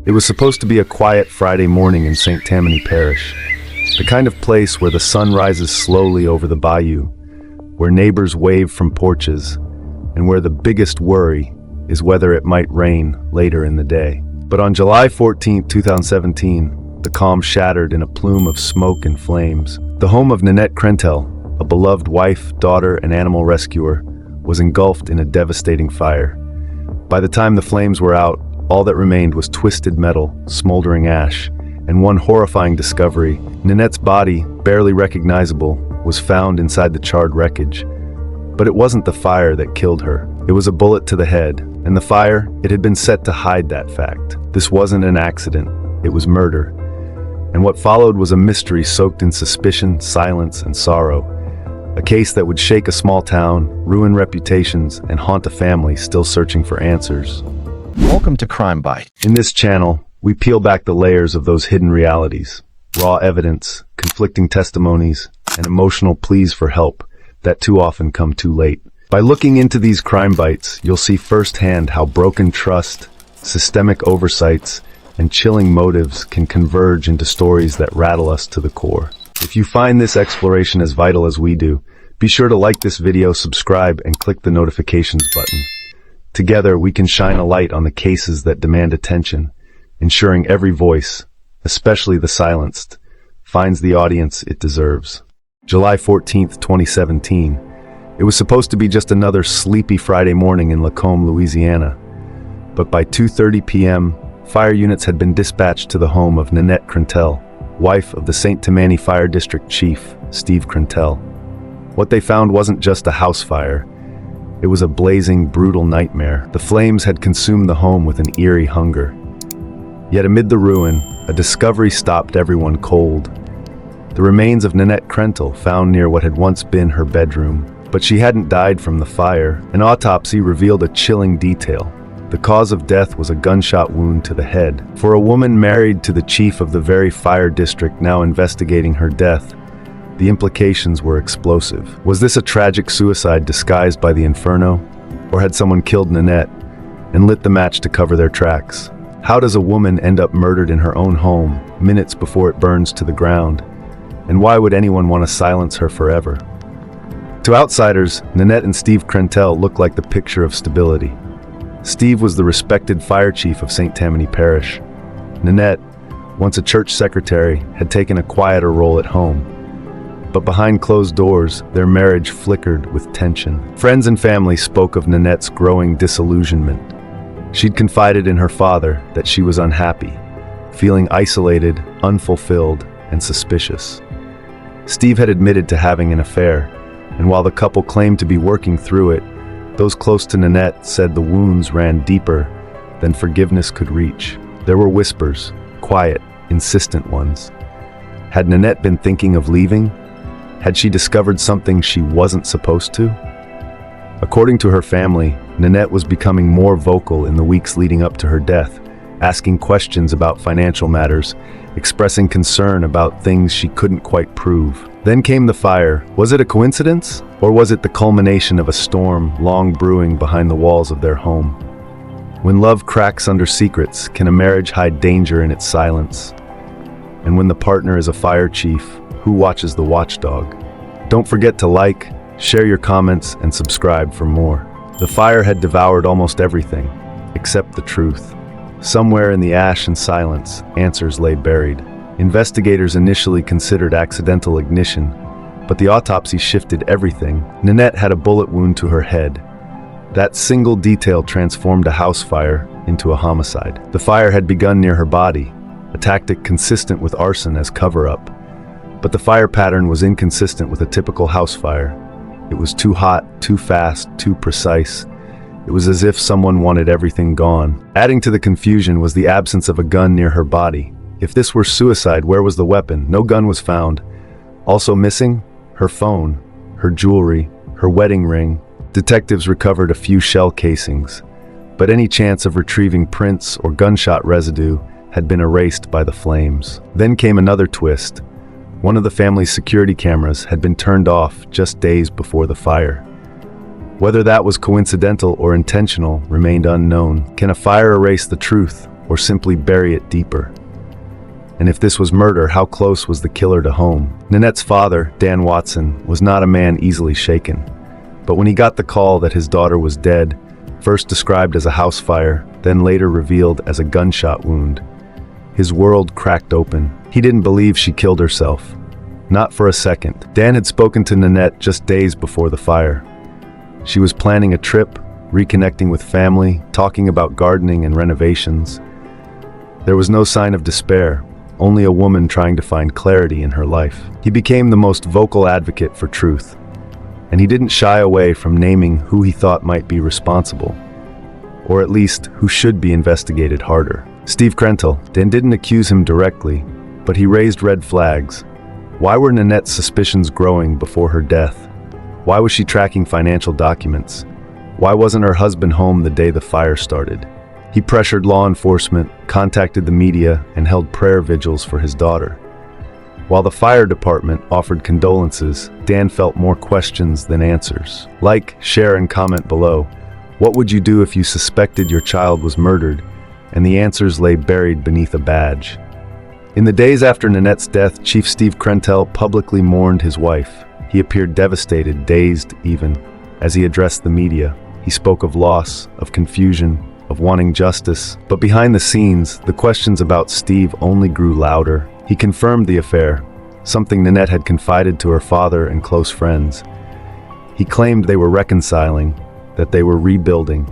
It was supposed to be a quiet Friday morning in St. Tammany Parish, the kind of place where the sun rises slowly over the bayou, where neighbors wave from porches, and where the biggest worry is whether it might rain later in the day. But on July 14, 2017, the calm shattered in a plume of smoke and flames. The home of Nanette Krentel, a beloved wife, daughter, and animal rescuer, was engulfed in a devastating fire. By the time the flames were out, all that remained was twisted metal, smoldering ash, and one horrifying discovery: Nanette's body, barely recognizable, was found inside the charred wreckage. But it wasn't the fire that killed her. It was a bullet to the head, and the fire, it had been set to hide that fact. This wasn't an accident, it was murder. And what followed was a mystery soaked in suspicion, silence, and sorrow. A case that would shake a small town, ruin reputations, and haunt a family still searching for answers. Welcome to Crime Bite. In this channel, we peel back the layers of those hidden realities, raw evidence, conflicting testimonies, and emotional pleas for help that too often come too late. By looking into these crime bites, you'll see firsthand how broken trust, systemic oversights, and chilling motives can converge into stories that rattle us to the core. If you find this exploration as vital as we do, be sure to like this video, subscribe, and click the notifications button. Together, we can shine a light on the cases that demand attention, ensuring every voice, especially the silenced, finds the audience it deserves. July 14, 2017. It was supposed to be just another sleepy Friday morning in Lacombe, Louisiana. But by 2:30 p.m., fire units had been dispatched to the home of Nanette Krentel, wife of the St. Tammany Fire District Chief, Steve Krentel. What they found wasn't just a house fire. It was a blazing, brutal nightmare. The flames had consumed the home with an eerie hunger. Yet amid the ruin, a discovery stopped everyone cold. The remains of Nanette Krentel found near what had once been her bedroom. But she hadn't died from the fire. An autopsy revealed a chilling detail. The cause of death was a gunshot wound to the head. For a woman married to the chief of the very fire district now investigating her death, the implications were explosive. Was this a tragic suicide disguised by the inferno? Or had someone killed Nanette and lit the match to cover their tracks? How does a woman end up murdered in her own home, minutes before it burns to the ground? And why would anyone want to silence her forever? To outsiders, Nanette and Steve Krentel looked like the picture of stability. Steve was the respected fire chief of St. Tammany Parish. Nanette, once a church secretary, had taken a quieter role at home. But behind closed doors, their marriage flickered with tension. Friends and family spoke of Nanette's growing disillusionment. She'd confided in her father that she was unhappy, feeling isolated, unfulfilled, and suspicious. Steve had admitted to having an affair, and while the couple claimed to be working through it, those close to Nanette said the wounds ran deeper than forgiveness could reach. There were whispers, quiet, insistent ones. Had Nanette been thinking of leaving? Had she discovered something she wasn't supposed to? According to her family, Nanette was becoming more vocal in the weeks leading up to her death, asking questions about financial matters, expressing concern about things she couldn't quite prove. Then came the fire. Was it a coincidence? Or was it the culmination of a storm long brewing behind the walls of their home? When love cracks under secrets, can a marriage hide danger in its silence? And when the partner is a fire chief, who watches the watchdog? Don't forget to like, share your comments, and subscribe for more. The fire had devoured almost everything, except the truth. Somewhere in the ash and silence, answers lay buried. Investigators initially considered accidental ignition, but the autopsy shifted everything. Nanette had a bullet wound to her head. That single detail transformed a house fire into a homicide. The fire had begun near her body, a tactic consistent with arson as cover-up. But the fire pattern was inconsistent with a typical house fire. It was too hot, too fast, too precise. It was as if someone wanted everything gone. Adding to the confusion was the absence of a gun near her body. If this were suicide, where was the weapon? No gun was found. Also missing? Her phone, her jewelry, her wedding ring. Detectives recovered a few shell casings, but any chance of retrieving prints or gunshot residue had been erased by the flames. Then came another twist. One of the family's security cameras had been turned off just days before the fire. Whether that was coincidental or intentional remained unknown. Can a fire erase the truth? or simply bury it deeper? And if this was murder, how close was the killer to home? Nanette's father, Dan Watson, was not a man easily shaken. But when he got the call that his daughter was dead, first described as a house fire, then later revealed as a gunshot wound, his world cracked open. He didn't believe she killed herself. Not for a second. Dan had spoken to Nanette just days before the fire. She was planning a trip, reconnecting with family, talking about gardening and renovations. There was no sign of despair, only a woman trying to find clarity in her life. He became the most vocal advocate for truth, and he didn't shy away from naming who he thought might be responsible, or at least who should be investigated harder. Steve Krentel. Dan didn't accuse him directly, but he raised red flags. Why were Nanette's suspicions growing before her death? Why was she tracking financial documents? Why wasn't her husband home the day the fire started? He pressured law enforcement, contacted the media, and held prayer vigils for his daughter. While the fire department offered condolences, Dan felt more questions than answers. Like, share, and comment below. What would you do if you suspected your child was murdered, and the answers lay buried beneath a badge? In the days after Nanette's death, Chief Steve Krentel publicly mourned his wife. He appeared devastated, dazed even. As he addressed the media, he spoke of loss, of confusion, of wanting justice. But behind the scenes, the questions about Steve only grew louder. He confirmed the affair, something Nanette had confided to her father and close friends. He claimed they were reconciling, that they were rebuilding.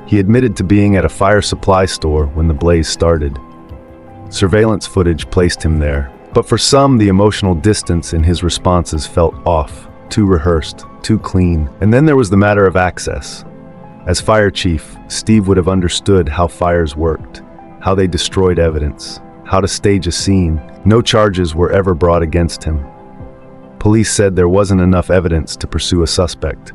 He admitted to being at a fire supply store when the blaze started. Surveillance footage placed him there, but for some, the emotional distance in his responses felt off, too rehearsed, too clean. And then there was the matter of access. As fire chief, Steve would have understood how fires worked, how they destroyed evidence, how to stage a scene. No charges were ever brought against him. Police said there wasn't enough evidence to pursue a suspect.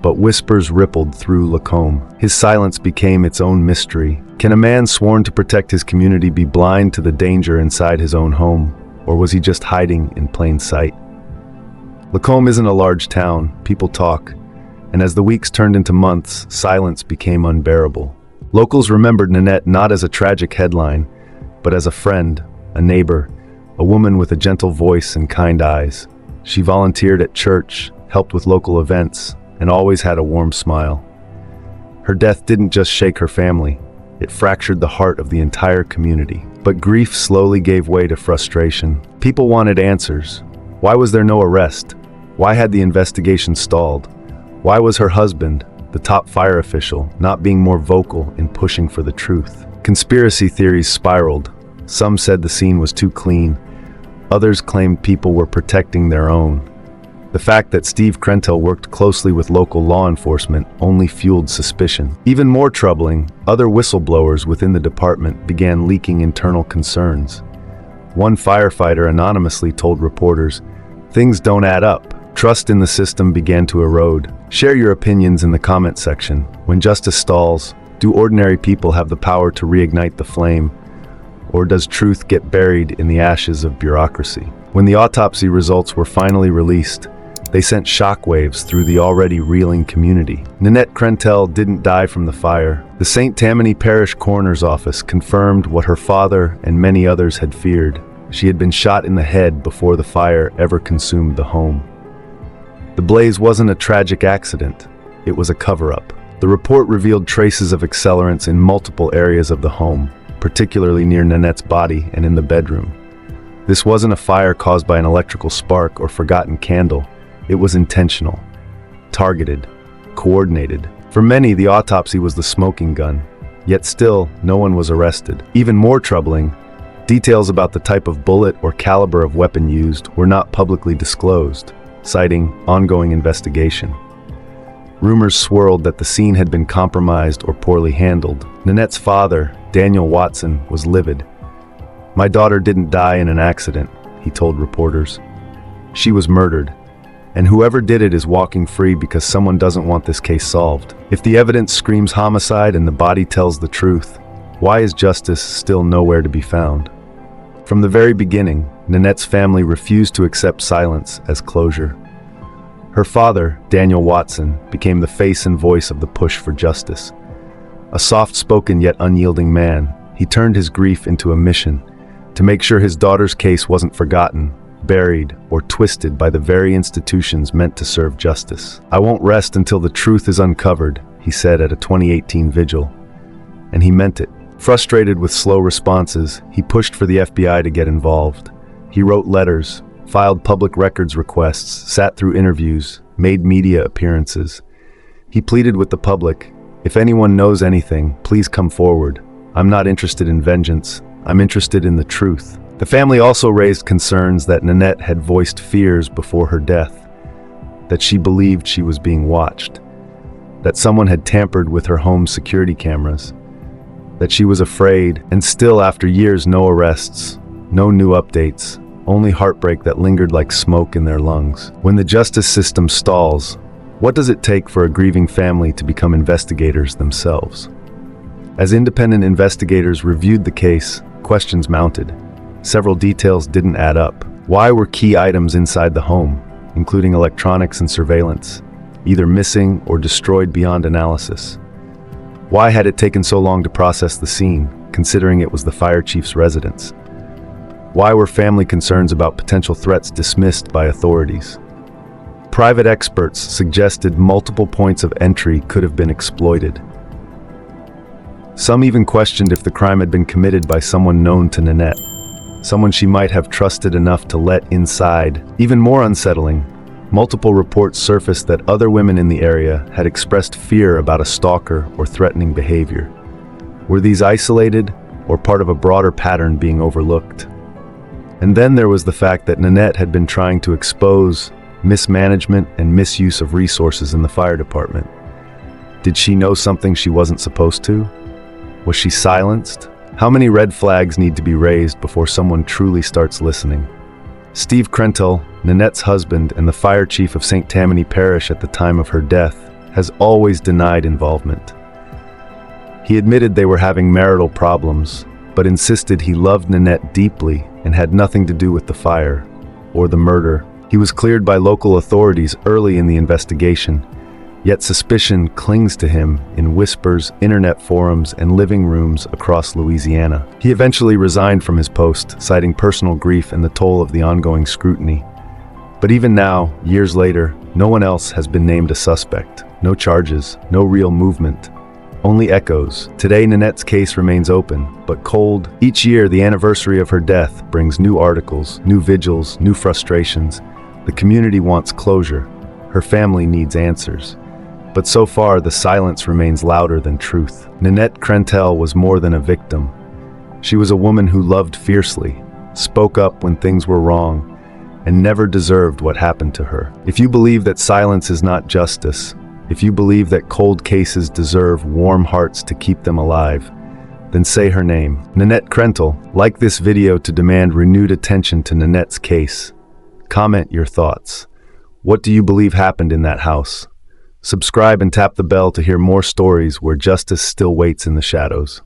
But whispers rippled through Lacombe. His silence became its own mystery. Can a man sworn to protect his community be blind to the danger inside his own home? Or was he just hiding in plain sight? Lacombe isn't a large town. People talk. And as the weeks turned into months, silence became unbearable. Locals remembered Nanette not as a tragic headline, but as a friend, a neighbor, a woman with a gentle voice and kind eyes. She volunteered at church, helped with local events, and always had a warm smile. Her death didn't just shake her family, it fractured the heart of the entire community. But grief slowly gave way to frustration. People wanted answers. Why was there no arrest? Why had the investigation stalled? Why was her husband, the top fire official, not being more vocal in pushing for the truth? Conspiracy theories spiraled. Some said the scene was too clean. Others claimed people were protecting their own. The fact that Steve Krentel worked closely with local law enforcement only fueled suspicion. Even more troubling, other whistleblowers within the department began leaking internal concerns. One firefighter anonymously told reporters, "Things don't add up." Trust in the system began to erode. Share your opinions in the comment section. When justice stalls, do ordinary people have the power to reignite the flame? Or does truth get buried in the ashes of bureaucracy? When the autopsy results were finally released, they sent shockwaves through the already reeling community. Nanette Krentel didn't die from the fire. The St. Tammany Parish Coroner's Office confirmed what her father and many others had feared. She had been shot in the head before the fire ever consumed the home. The blaze wasn't a tragic accident. It was a cover-up. The report revealed traces of accelerants in multiple areas of the home, particularly near Nanette's body and in the bedroom. This wasn't a fire caused by an electrical spark or forgotten candle. It was intentional, targeted, coordinated. For many, the autopsy was the smoking gun, yet still, no one was arrested. Even more troubling, details about the type of bullet or caliber of weapon used were not publicly disclosed, citing ongoing investigation. Rumors swirled that the scene had been compromised or poorly handled. Nanette's father, Daniel Watson, was livid. "My daughter didn't die in an accident," he told reporters. "She was murdered. And whoever did it is walking free because someone doesn't want this case solved. If the evidence screams homicide and the body tells the truth, why is justice still nowhere to be found?" From the very beginning, Nanette's family refused to accept silence as closure. Her father, Daniel Watson, became the face and voice of the push for justice. A soft-spoken yet unyielding man, he turned his grief into a mission to make sure his daughter's case wasn't forgotten, buried, or twisted by the very institutions meant to serve justice. "I won't rest until the truth is uncovered," he said at a 2018 vigil. And he meant it. Frustrated with slow responses, he pushed for the FBI to get involved. He wrote letters, filed public records requests, sat through interviews, made media appearances. He pleaded with the public, "If anyone knows anything, please come forward. I'm not interested in vengeance. I'm interested in the truth." The family also raised concerns that Nanette had voiced fears before her death, that she believed she was being watched, that someone had tampered with her home's security cameras, that she was afraid, and still after years, no arrests, no new updates, only heartbreak that lingered like smoke in their lungs. When the justice system stalls, what does it take for a grieving family to become investigators themselves? As independent investigators reviewed the case, questions mounted. Several details didn't add up. Why were key items inside the home, including electronics and surveillance, either missing or destroyed beyond analysis? Why had it taken so long to process the scene, considering it was the fire chief's residence? Why were family concerns about potential threats dismissed by authorities? Private experts suggested multiple points of entry could have been exploited. Some even questioned if the crime had been committed by someone known to Nanette, someone she might have trusted enough to let inside. Even more unsettling, multiple reports surfaced that other women in the area had expressed fear about a stalker or threatening behavior. Were these isolated or part of a broader pattern being overlooked? And then there was the fact that Nanette had been trying to expose mismanagement and misuse of resources in the fire department. Did she know something she wasn't supposed to? Was she silenced? How many red flags need to be raised before someone truly starts listening? Steve Krentel, Nanette's husband and the fire chief of St. Tammany Parish at the time of her death, has always denied involvement. He admitted they were having marital problems, but insisted he loved Nanette deeply and had nothing to do with the fire or the murder. He was cleared by local authorities early in the investigation, yet suspicion clings to him in whispers, internet forums, and living rooms across Louisiana. He eventually resigned from his post, citing personal grief and the toll of the ongoing scrutiny. But even now, years later, no one else has been named a suspect. No charges, no real movement. Only echoes. Today, Nanette's case remains open, but cold. Each year, the anniversary of her death brings new articles, new vigils, new frustrations. The community wants closure. Her family needs answers. But so far, the silence remains louder than truth. Nanette Krentel was more than a victim. She was a woman who loved fiercely, spoke up when things were wrong, and never deserved what happened to her. If you believe that silence is not justice, if you believe that cold cases deserve warm hearts to keep them alive, then say her name. Nanette Krentel. Like this video to demand renewed attention to Nanette's case. Comment your thoughts. What do you believe happened in that house? Subscribe and tap the bell to hear more stories where justice still waits in the shadows.